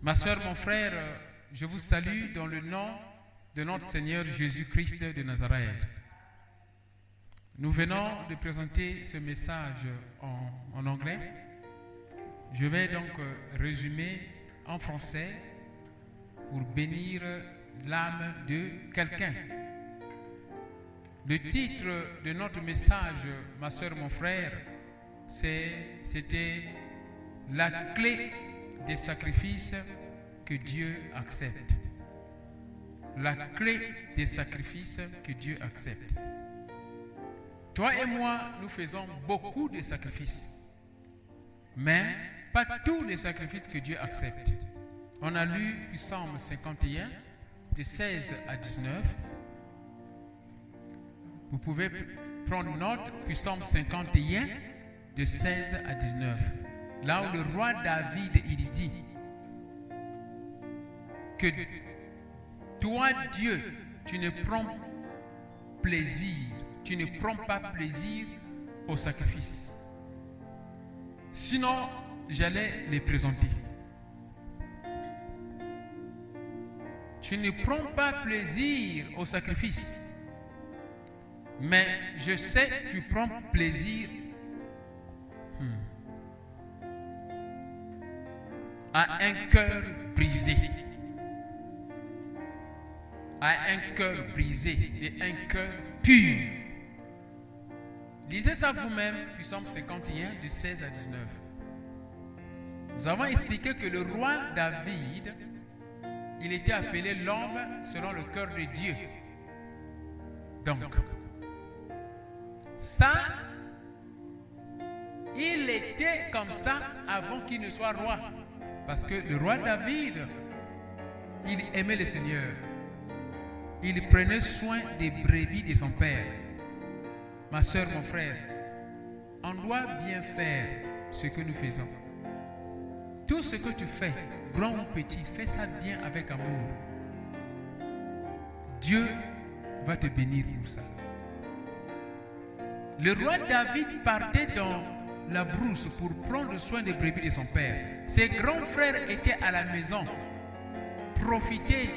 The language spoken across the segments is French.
Ma sœur, mon frère, je vous salue dans le nom de notre Seigneur Jésus-Christ de Nazareth. Nous venons de présenter ce message en anglais. Je vais donc résumer en français pour bénir l'âme de quelqu'un. Le titre de notre message, ma sœur, mon frère, c'était la clé des sacrifices que Dieu accepte. La clé des sacrifices que Dieu accepte. Toi et moi, nous faisons beaucoup de sacrifices, mais pas tous les sacrifices que Dieu accepte. On a lu Psaume 51, de 16 à 19. Vous pouvez prendre note, Psaume 51, de 16 à 19. Là où le roi David, il dit que toi, Dieu, tu ne prends pas plaisir au sacrifice. Sinon, j'allais les présenter. Tu ne prends pas plaisir au sacrifice, mais je sais que tu prends plaisir à un cœur brisé. À un cœur brisé et un cœur pur. Lisez ça vous-même, Psaume 51, de 16 à 19. Nous avons expliqué que le roi David, il était appelé l'homme selon le cœur de Dieu. Donc, ça, il était comme ça avant qu'il ne soit roi. Parce que le roi David, il aimait le Seigneur. Il prenait soin des brebis de son père. Ma soeur, mon frère, on doit bien faire ce que nous faisons. Tout ce que tu fais, grand ou petit, fais ça bien avec amour. Dieu va te bénir pour ça. Le roi David partait dans la brousse pour prendre soin des brebis de son père. Ses grands frères étaient à la maison, profitaient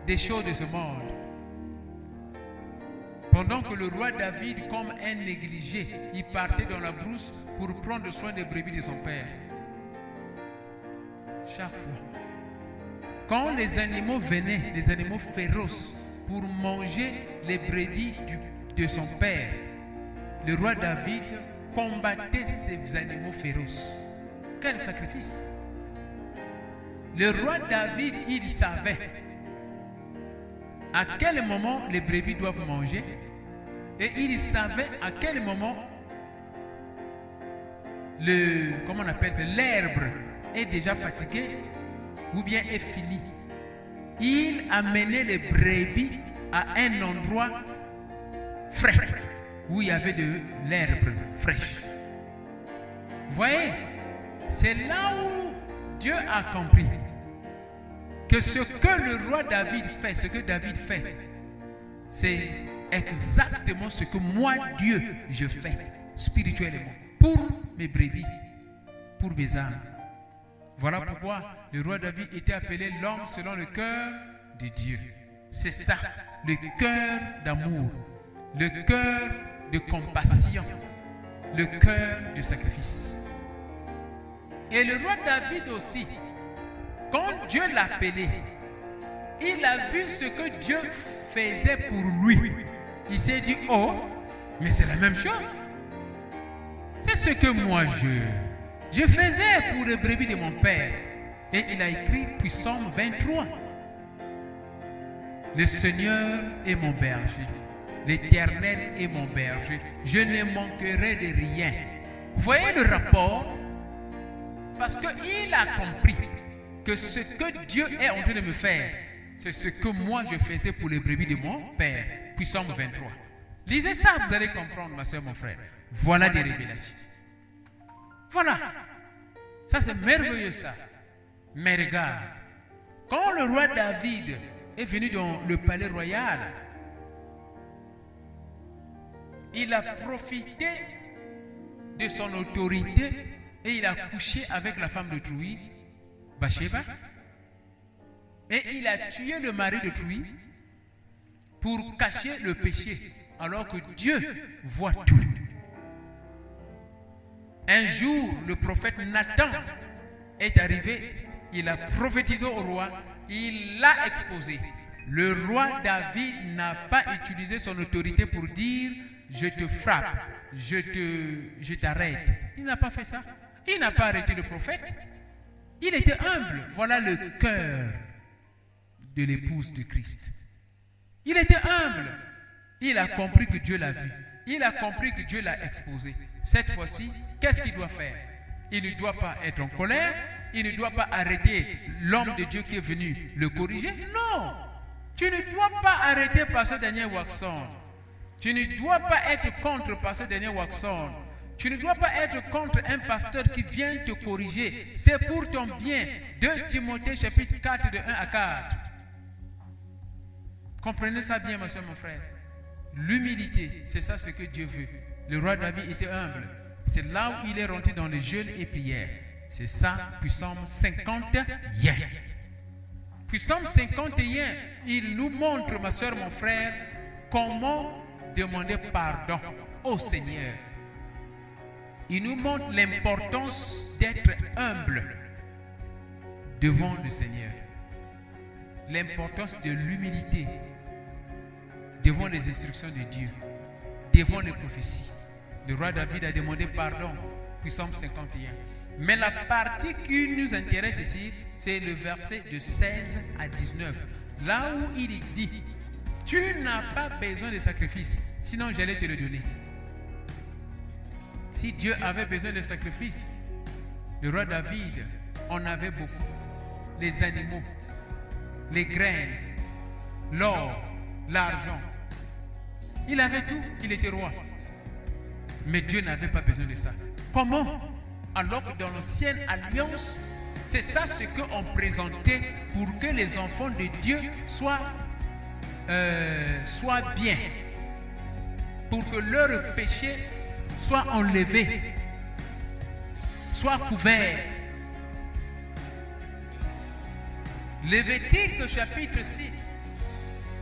des choses de ce monde. Pendant que le roi David, comme un négligé, il partait dans la brousse pour prendre soin des brebis de son père. Chaque fois, quand les animaux venaient, les animaux féroces, pour manger les brebis de son père, le roi David combattait ces animaux féroces. Quel sacrifice! Le roi David, il savait à quel moment les brebis doivent manger et il savait à quel moment l'herbe est déjà fatiguée ou bien est finie. Il amenait les brebis à un endroit frais où il y avait de l'herbe fraîche. Vous voyez, c'est là où Dieu a compris que ce que le roi David fait, ce que David fait, c'est exactement ce que moi, Dieu, je fais spirituellement pour mes brebis, pour mes âmes. Voilà pourquoi le roi David était appelé l'homme selon le cœur de Dieu. C'est ça, le cœur d'amour, le cœur de compassion, le cœur de sacrifice. Et le roi David aussi, quand Dieu l'appelait, il a vu ce que Dieu faisait pour lui. Il s'est dit, oh, mais c'est la même chose. C'est ce que moi je faisais pour les brebis de mon père. Et il a écrit Psaume 23. Le Seigneur est mon berger. L'Éternel est mon berger. Je ne manquerai de rien. Vous voyez le rapport? Parce qu'il a compris que ce que Dieu est en train de me faire, c'est ce que moi je faisais pour les brebis de mon père. Psaume 23. Lisez ça, vous allez comprendre, ma soeur, mon frère. Voilà des révélations. Voilà. Ça, c'est merveilleux, ça. Mais regarde, quand le roi David est venu dans le palais royal, il a profité de son autorité et il a couché avec la femme d'autrui Bathsheba. Et il a tué le mari d'autrui pour cacher le péché, alors que Dieu voit tout. Un jour, le prophète Nathan est arrivé, il a prophétisé au roi, il l'a exposé. Le roi David n'a pas utilisé son autorité pour dire « je te frappe, je t'arrête ». Il n'a pas fait ça. Il n'a pas arrêté le prophète. Il était humble. Voilà le cœur de l'épouse de Christ. Il était humble. Il a compris que Dieu l'a vu. Il a compris que Dieu l'a exposé. Cette fois-ci, qu'est-ce qu'il doit faire? Il ne doit pas être en colère. Il ne doit pas arrêter l'homme de Dieu qui est venu le corriger. Non. Tu ne dois pas arrêter Pasteur Daniel Waxon. Tu ne dois pas être contre Pasteur Daniel Waxon. Tu ne dois pas être contre un pasteur qui vient te corriger. C'est pour ton bien. 2 Timothée chapitre 4 de 1 à 4. Comprenez ça bien, ma soeur, mon frère. L'humilité, c'est ça ce que Dieu veut. Le roi David était humble. C'est là où il est rentré dans les jeûnes et prières. C'est ça, puis Psaume 51. Puis Psaume 51, il nous montre, ma soeur, mon frère, comment demander pardon au Seigneur. Il nous montre l'importance d'être humble devant le Seigneur. L'importance de l'humilité devant les instructions de Dieu, devant les prophéties. Le roi David a demandé pardon, puis Psaume 51. Mais la partie qui nous intéresse ici, c'est le verset de 16 à 19. Là où il dit, tu n'as pas besoin de sacrifice, sinon j'allais te le donner. Si Dieu avait besoin de sacrifice, le roi David en avait beaucoup. Les animaux, les graines, l'or, l'argent. Il avait tout, il était roi. Mais Dieu n'avait pas besoin de ça. Comment? Alors que dans l'ancienne alliance, c'est ça ce qu'on présentait pour que les enfants de Dieu soient bien. Pour que leur péché soit enlevé, soit couvert. Lévitique chapitre 6,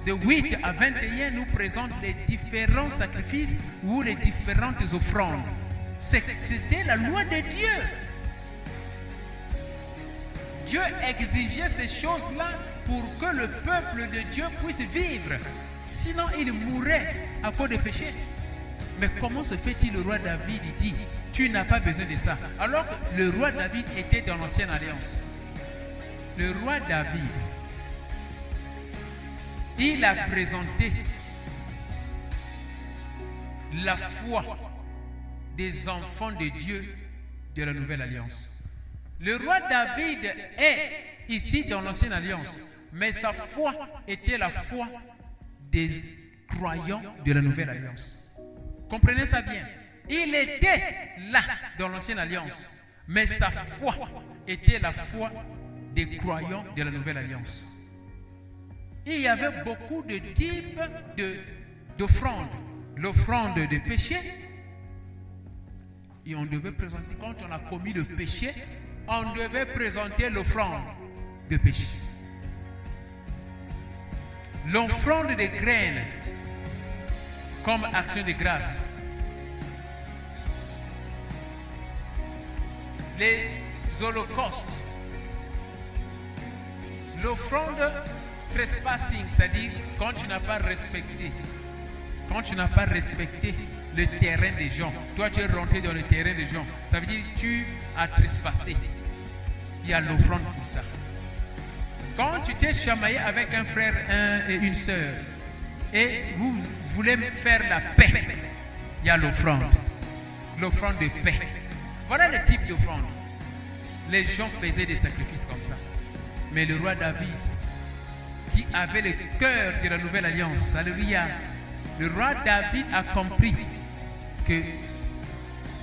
de 8 à 21, nous présente les différents sacrifices ou les différentes offrandes. C'était la loi de Dieu. Dieu exigeait ces choses-là pour que le peuple de Dieu puisse vivre. Sinon, il mourrait à cause des péchés. Mais comment se fait-il, le roi David dit, tu n'as pas besoin de ça, alors que le roi David était dans l'ancienne alliance. Le roi David, il a présenté la foi des enfants de Dieu de la nouvelle alliance. Le roi David est ici dans l'ancienne alliance, mais sa foi était la foi des croyants de la nouvelle alliance. Comprenez ça bien. Il était là dans l'ancienne alliance, mais sa foi était la foi des croyants de la nouvelle alliance. Il y avait beaucoup de types d'offrandes. L'offrande de péché, et on devait présenter, quand on a commis le péché, on devait présenter l'offrande de péché. L'offrande des graines, comme action de grâce. Les holocaustes. L'offrande trespassing, c'est-à-dire quand tu n'as pas respecté. Quand tu n'as pas respecté le terrain des gens, toi tu es rentré dans le terrain des gens, ça veut dire que tu as trespassé. Il y a l'offrande pour ça. Quand tu t'es chamaillé avec un frère et une sœur et vous voulez faire la paix, il y a l'offrande. L'offrande de paix. Voilà le type d'offrande. Les gens faisaient des sacrifices comme ça. Mais le roi David, qui avait le cœur de la nouvelle alliance, alléluia, le roi David a compris que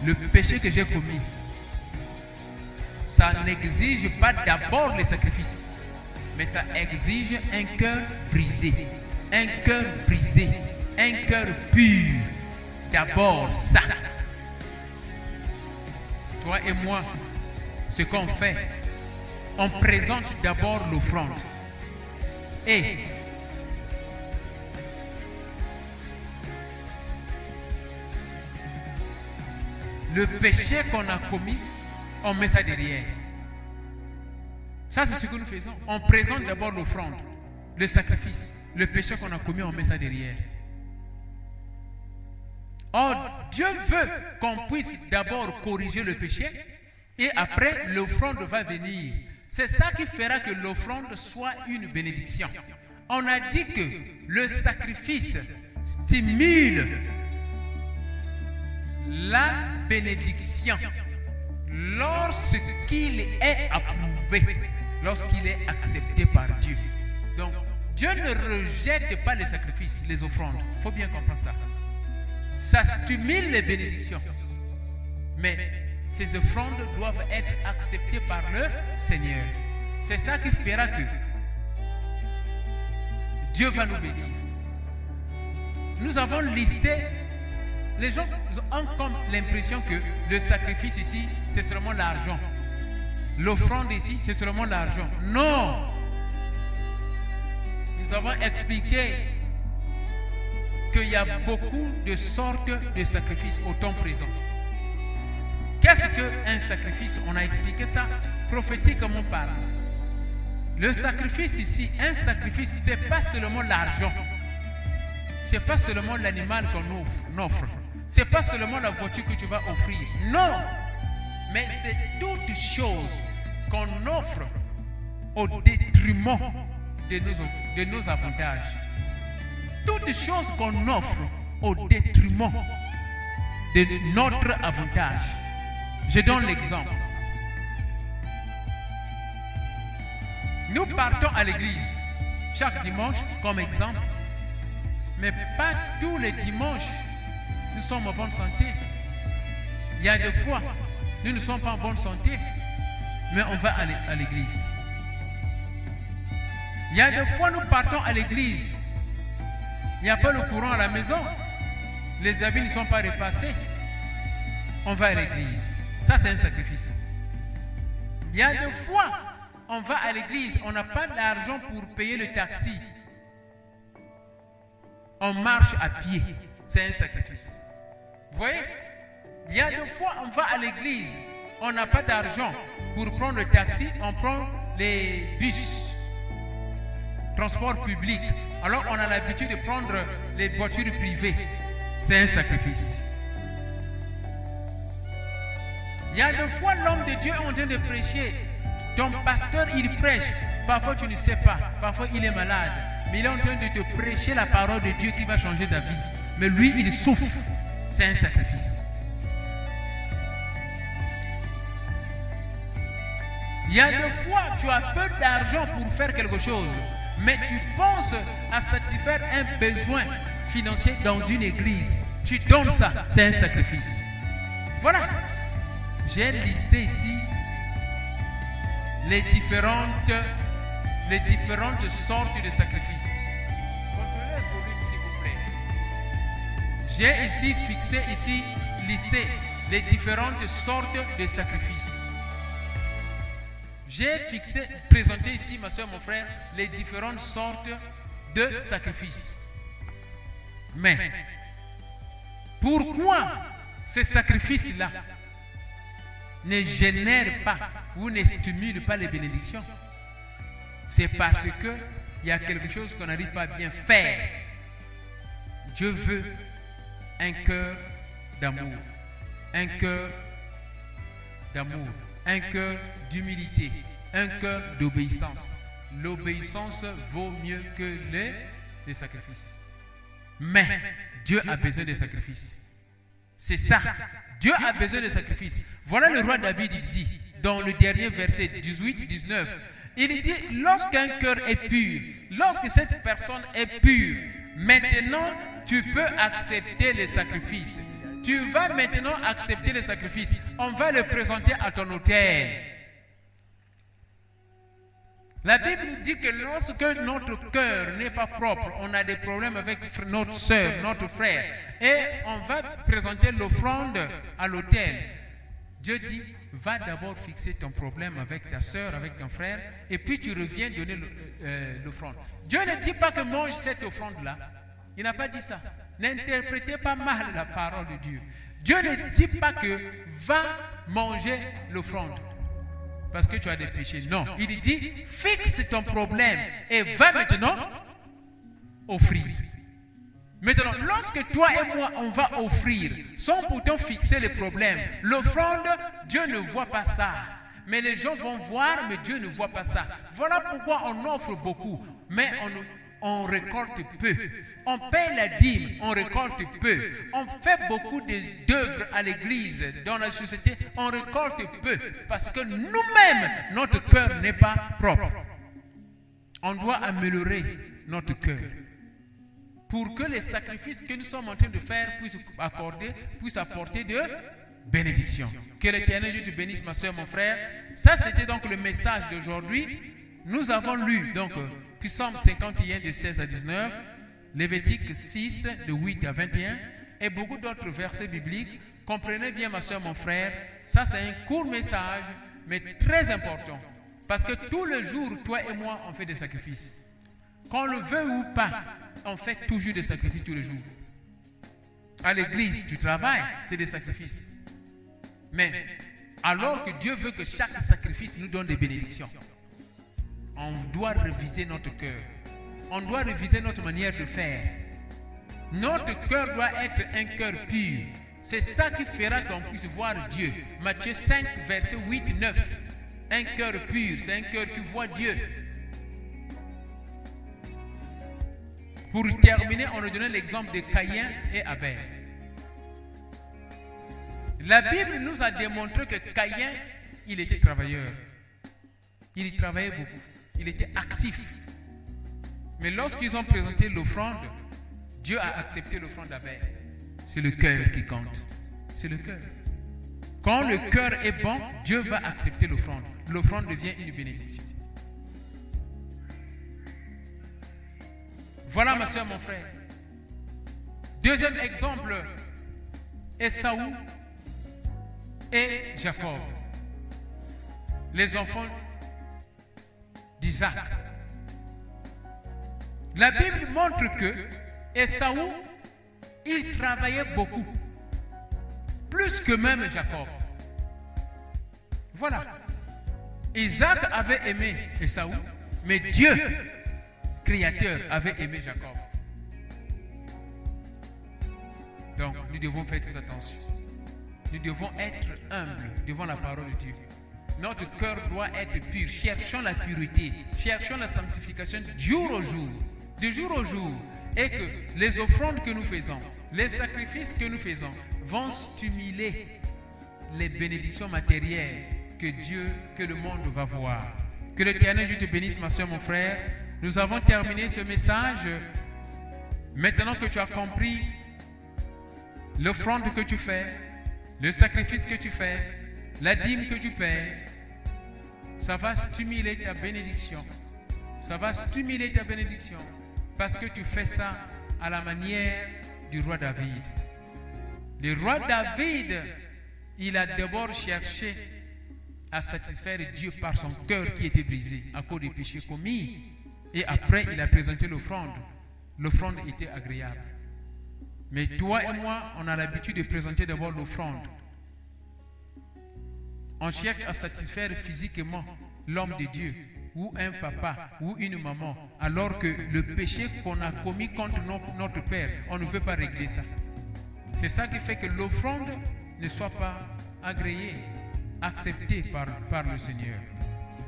le péché que j'ai commis, ça n'exige pas d'abord les sacrifices, mais ça exige un cœur brisé, un cœur brisé, un cœur pur. D'abord ça. Toi et moi, ce qu'on fait, on présente d'abord l'offrande. Et le péché qu'on a commis, on met ça derrière. Ça, c'est ce que nous faisons. On présente d'abord l'offrande, le sacrifice. Le péché qu'on a commis, on met ça derrière. Or, Dieu veut qu'on puisse d'abord corriger le péché et après, l'offrande va venir. C'est ça qui fera que l'offrande soit une bénédiction. On a dit que le sacrifice stimule la bénédiction lorsqu'il est approuvé, lorsqu'il est accepté par Dieu. Donc, Dieu ne rejette pas les sacrifices, les offrandes. Il faut bien comprendre ça. Ça stimule les bénédictions. Mais ces offrandes doivent être acceptées par le Seigneur. C'est ça qui fera que Dieu va nous bénir. Nous avons listé, les gens ont comme l'impression que le sacrifice ici, c'est seulement l'argent. L'offrande ici, c'est seulement l'argent. Non! Nous avons expliqué qu'il y a beaucoup de sortes de sacrifices au temps présent. Qu'est-ce qu'un sacrifice? On a expliqué ça prophétiquement parlant. Le sacrifice ici, un sacrifice, ce n'est pas seulement l'argent. Ce n'est pas seulement l'animal qu'on offre. Ce n'est pas seulement la voiture que tu vas offrir. Non! Mais c'est toute chose qu'on offre au détriment de nos avantages. Toute chose qu'on offre au détriment de notre avantage. Je donne l'exemple. Nous partons à l'église chaque dimanche comme exemple, mais pas tous les dimanches nous sommes en bonne santé. Il y a des fois nous ne sommes pas en bonne santé, mais on va à l'église. Il y a des fois nous partons à l'église, il n'y a pas le courant à la maison, les habits ne sont pas repassés, on va à l'église. Ça, c'est un sacrifice. Il y a des fois, on va à l'église, on n'a pas d'argent pour payer le taxi. On marche à pied. C'est un sacrifice. Vous voyez? Il y a des fois, on va à l'église, on n'a pas d'argent pour prendre le taxi, on prend les bus, transport public. Alors, on a l'habitude de prendre les voitures privées. C'est un sacrifice. Il y a des fois l'homme de Dieu est en train de prêcher. Ton pasteur, il prêche. Parfois, tu ne sais pas. Parfois, il est malade. Mais il est en train de te prêcher la parole de Dieu qui va changer ta vie. Mais lui, il souffre. C'est un sacrifice. Il y a des fois, tu as peu d'argent pour faire quelque chose. Mais tu penses à satisfaire un besoin financier dans une église. Tu donnes ça. C'est un sacrifice. Voilà. J'ai listé ici les différentes sortes de sacrifices. Contrôlez le volume, s'il vous plaît. J'ai ici listé les différentes sortes de sacrifices. J'ai présenté ici, ma soeur, mon frère, les différentes sortes de sacrifices. Mais pourquoi ces sacrifices-là ne génère pas ou ne stimule pas les bénédictions? C'est parce qu'il y a quelque chose qu'on n'arrive pas à bien faire. Dieu veut un cœur d'amour, un cœur d'humilité, un cœur d'obéissance. L'obéissance vaut mieux que les sacrifices. Mais Dieu a besoin de sacrifices. C'est ça. Dieu a besoin de sacrifices. Voilà le roi David, il dit, dans le dernier verset 18-19, il dit, lorsqu'un cœur est pur, lorsque cette personne est pure, maintenant tu peux accepter les sacrifices. Tu vas maintenant accepter les sacrifices. On va le présenter à ton autel. La Bible dit que lorsque notre cœur n'est pas propre, on a des problèmes avec notre soeur, notre frère, et on va présenter l'offrande à l'autel. Dieu dit, va d'abord fixer ton problème avec ta soeur, avec ton frère, et puis tu reviens donner l'offrande. Dieu ne dit pas que mange cette offrande-là. Il n'a pas dit ça. N'interprétez pas mal la parole de Dieu. Dieu ne dit pas que va manger l'offrande parce que tu as des péchés. Non, il dit fixe ton problème et va maintenant offrir. Maintenant, lorsque toi et moi on va offrir sans pourtant fixer les problèmes, l'offrande, Dieu ne voit pas ça. Mais les gens vont voir, mais Dieu ne voit pas ça. Voilà pourquoi on offre beaucoup, mais on récolte peu. On paie la dîme, on récolte peu. On fait beaucoup d'œuvres à l'église, dans la société, on récolte peu. Parce que nous-mêmes, notre cœur n'est pas propre. On doit améliorer notre cœur pour que les sacrifices que nous sommes en train de faire puissent apporter de bénédictions. Que l'Éternel Dieu te bénisse, ma soeur, mon frère. Ça, c'était donc le message d'aujourd'hui. Nous avons lu donc Psaume 51 de 16 à 19, Lévitique 6 de 8 à 21 et beaucoup d'autres versets bibliques. Comprenez bien, ma soeur, mon frère, ça c'est un court message, mais très important. Parce que tous les jours, toi et moi, on fait des sacrifices. Qu'on le veut ou pas, on fait toujours des sacrifices tous les jours. À l'église, tu travailles, c'est des sacrifices. Mais alors que Dieu veut que chaque sacrifice nous donne des bénédictions, on doit réviser notre cœur. On doit réviser notre manière de faire. Notre cœur doit être un cœur pur. C'est ça qui fera qu'on puisse voir Dieu. Matthieu 5, verset 8, 9. Un cœur pur, c'est un cœur qui voit Dieu. Pour terminer, on a donné l'exemple de Caïn et Abel. La Bible nous a démontré que Caïn, il était travailleur. Il travaillait beaucoup. Il était actif. Mais lorsqu'ils ont présenté l'offrande, Dieu a accepté l'offrande d'Abel. C'est le cœur qui compte. C'est le cœur. Quand le cœur est bon, Dieu va accepter l'offrande. L'offrande devient une bénédiction. Voilà, ma soeur, mon frère. Deuxième exemple, Esaü et Jacob, les enfants d'Isaac. La Bible montre que Esaü, il travaillait beaucoup, plus que même Jacob. Voilà. Isaac avait aimé Esaü, mais Dieu, Créateur, avait aimé Jacob. Donc, nous devons faire très attention. Nous devons être humbles devant la parole de Dieu. Notre cœur doit être pur. Cherchons la pureté, cherchons la sanctification jour au jour, de jour au jour. Et que les offrandes que nous faisons, les sacrifices que nous faisons vont stimuler les bénédictions matérielles que le monde va voir. Que l'Éternel Dieu te bénisse, ma soeur, mon frère. Nous avons terminé ce message. Maintenant que tu as compris l'offrande que tu fais, le sacrifice que tu fais, la dîme que tu paies, ça va stimuler ta bénédiction. Ça va stimuler ta bénédiction parce que tu fais ça à la manière du roi David. Le roi David, il a d'abord cherché à satisfaire Dieu par son cœur qui était brisé à cause des péchés commis. Et après, il a présenté l'offrande. L'offrande était agréable. Mais toi et moi, on a l'habitude de présenter d'abord l'offrande. On cherche à satisfaire physiquement l'homme de Dieu, ou un papa, ou une maman, alors que le péché qu'on a commis contre notre Père, on ne veut pas régler ça. C'est ça qui fait que l'offrande ne soit pas agréée, acceptée par le Seigneur.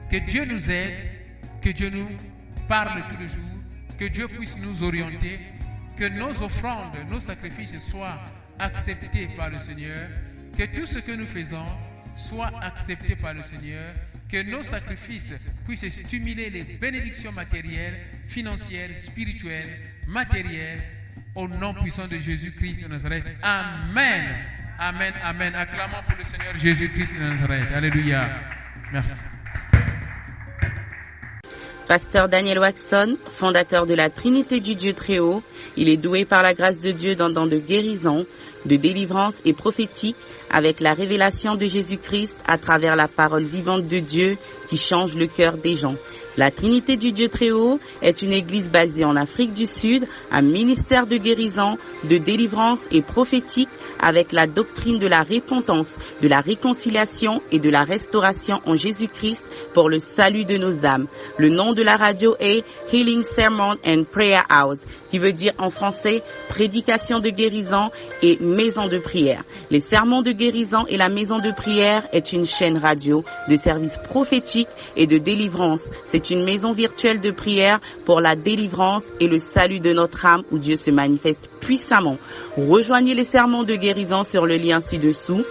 Que Dieu nous aide, que Dieu nous parle tous les jours, que Dieu puisse nous orienter, que nos offrandes, nos sacrifices soient acceptés par le Seigneur, que tout ce que nous faisons soit accepté par le Seigneur, que nos sacrifices puissent stimuler les bénédictions matérielles, financières, spirituelles, matérielles, au nom puissant de Jésus-Christ de Nazareth. Amen. Amen. Amen. Acclamons pour le Seigneur Jésus-Christ de Nazareth. Alléluia. Merci. Pasteur Daniel Waxon, fondateur de la Trinité du Dieu Très-Haut, il est doué par la grâce de Dieu d'un don de guérison, de délivrance et prophétique avec la révélation de Jésus-Christ à travers la parole vivante de Dieu qui change le cœur des gens. La Trinité du Dieu Très-Haut est une église basée en Afrique du Sud, un ministère de guérison, de délivrance et prophétique avec la doctrine de la repentance, de la réconciliation et de la restauration en Jésus-Christ pour le salut de nos âmes. Le nom de la radio est Healing Sermon and Prayer House, qui veut dire en français prédication de guérison et maison de prière. Les sermons de guérison et la maison de prière est une chaîne radio de services prophétiques et de délivrance. C'est une maison virtuelle de prière pour la délivrance et le salut de notre âme où Dieu se manifeste puissamment. Rejoignez les sermons de guérison sur le lien ci-dessous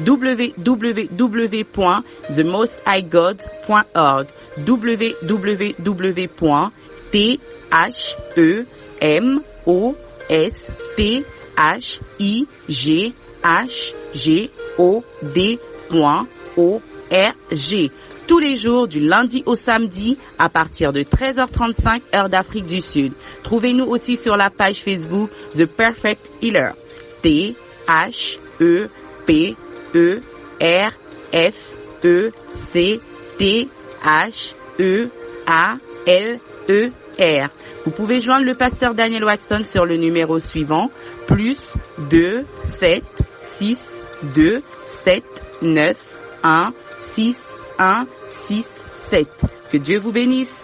www.themosthighgod.org www.themosthighgod.org tous les jours du lundi au samedi à partir de 13h35 heure d'Afrique du Sud. Trouvez-nous aussi sur la page Facebook The Perfect Healer. THEPERFECTHEALER. Vous pouvez joindre le pasteur Daniel Waxon sur le numéro suivant +2 7 6 2 7 9 1 6 1 6 7. Que Dieu vous bénisse.